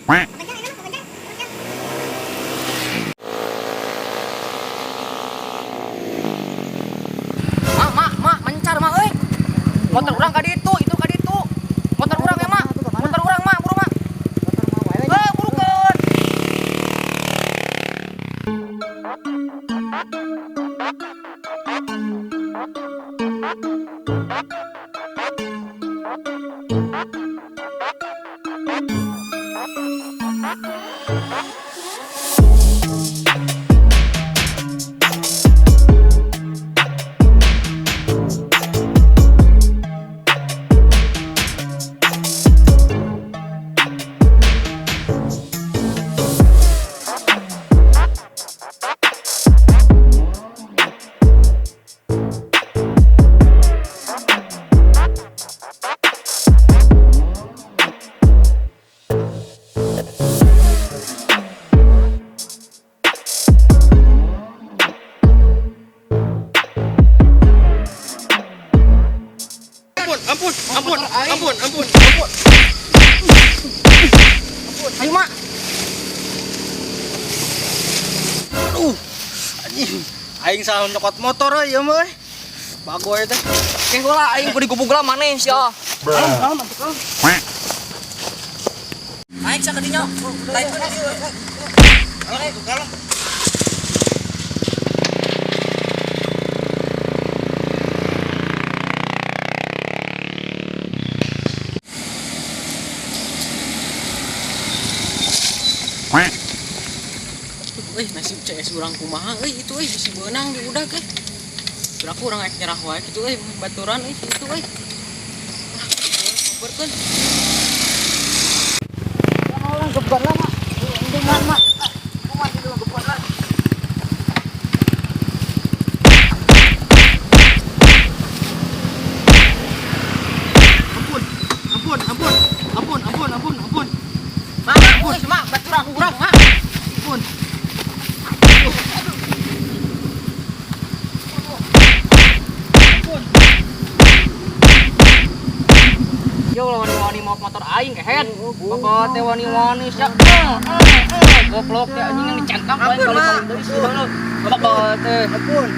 Mak, mencar mak euy. Motor urang ka ditu, itu ka ditu. Motor urang ya mak. Motor urang mak, buru mak. Burukeun. Ampun. Ayo mak. Anjing, aing salah nyokot motor ya mah. Bagoy teh. Oke heula aing kudu digubug lah manes ya. Naik sa kadinya. Naik ka dieu. Kalem. Nasib CS urang kumaha itu bisi beunang di udag Suraku urang rek nyerah wae kitu baturan itu Sabarkeun. Orang geban lah mak. Dengan mak. Kumaha di geban lah. Ampun. Mak, baturan urang mak. Ampun. Yo wani motor aing kehet. Bapak teh wani sak. Goblok teh anjing yang dicangkap wae paling deui sih. Bapak teh. Ampun.